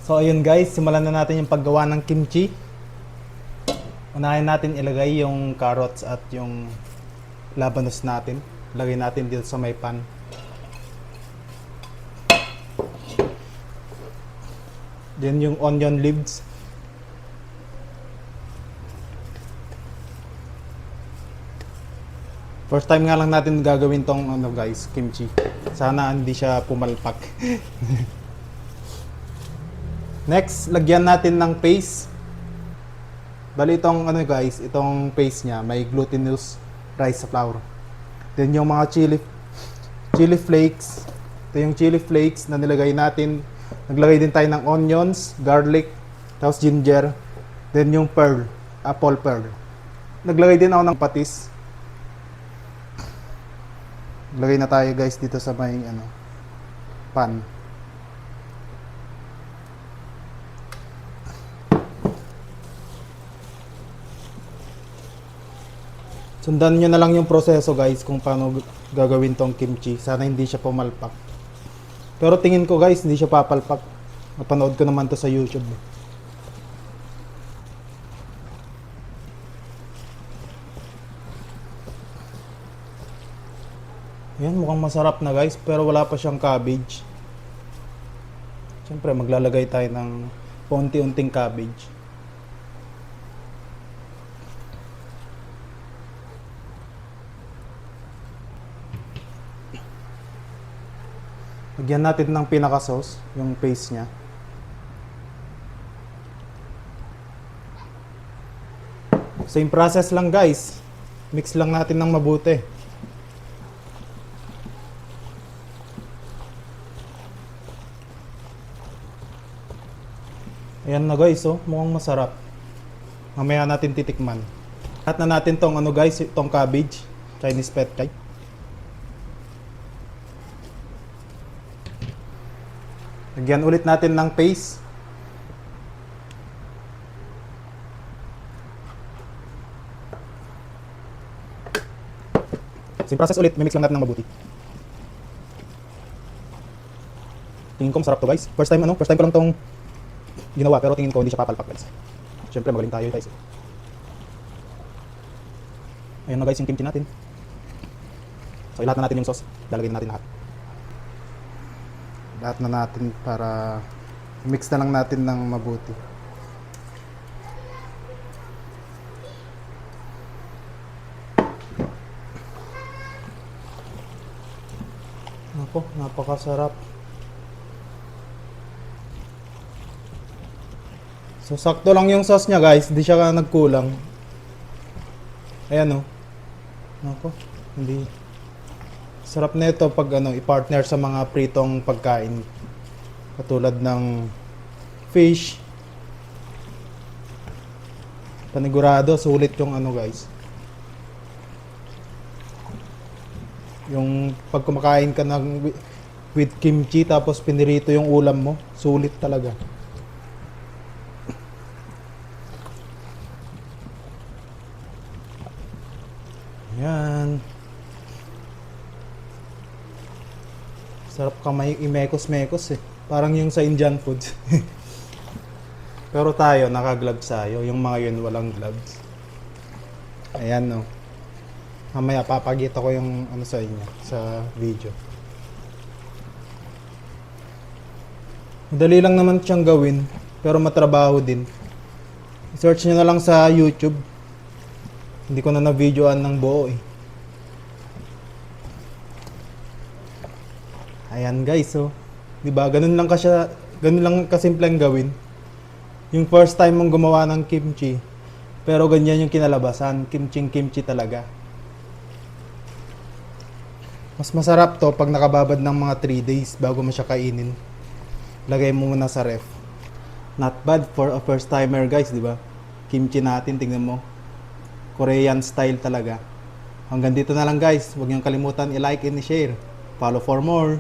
So ayun guys, simulan na natin yung paggawa ng kimchi. Unahin natin ilagay yung carrots at yung labanos natin. Lagay natin dito sa may pan. Then yung onion leaves. First time nga lang natin gagawin tong guys, kimchi. Sana hindi siya pumalpak. Next, lagyan natin ng paste. Bali itong guys, itong paste niya may glutinous rice flour. Then yung mga chili flakes. Ito yung chili flakes na nilagay natin. Naglagay din tayo ng onions, garlic, tapos ginger. Then yung apple pearl. Naglagay din ako ng patis. Lagay na tayo guys dito sa may pan. Sundan nyo na lang yung proseso guys kung paano gagawin tong kimchi. Sana hindi siya pumalpak. Pero tingin ko guys hindi siya papalpak. Napanood ko naman to sa YouTube. Ayan, mukhang masarap na guys, pero wala pa siyang cabbage. Siyempre, maglalagay tayo ng paunti-unting cabbage. Lagyan natin ng pinaka-sauce, yung paste niya. Same process lang guys. Mix lang natin ng mabuti. Ayan na guys, oh, mukhang masarap. Mamaya natin titikman. At na natin tong guys, itong cabbage, Chinese pet chai. Lagyan ulit natin ng paste. Same process ulit, mimix lang natin ng mabuti. Tingin ko masarap to guys. First time ko lang tong ginawa, pero tingin ko hindi siya papalpak guys. Siyempre magaling tayo guys. Ayan na guys yung kimchi natin. So ilahat na natin yung sauce. Lalagyan natin lahat. Lahat na natin para mix na lang natin ng mabuti. Nako, napakasarap. So, sakto lang yung sauce niya guys. Hindi siya nagkulang. Ayan o. Nako. Hindi. Sarap na ito pag i-partner sa mga pritong pagkain. Katulad ng fish. Panigurado. Sulit yung guys. Yung pag kumakain ka with kimchi tapos pinirito yung ulam mo. Sulit talaga. Yan. Sarap ka may imekos-mekos eh. Parang yung sa Indian food. Pero tayo, naka-gloves tayo. Yung mga yun, walang gloves. Ayan no. Mamaya papakita ko yung sa inyo sa video. Madali lang naman siyang gawin. Pero matrabaho din. Search nyo na lang sa YouTube. Hindi ko na videoan ng buo eh. Ayan guys, so. 'Di ba? Ganun lang kasimpleng gawin. Yung first time mong gumawa ng kimchi, pero ganyan yung kinalabasan, kimchi talaga. Mas masarap to pag nakababad ng mga 3 days bago mo siya kainin. Lagay mo muna sa ref. Not bad for a first timer guys, 'di ba? Kimchi natin, tingnan mo. Korean style talaga. Hanggang dito na lang guys. Huwag niyong kalimutan i-like and i-share. Follow for more.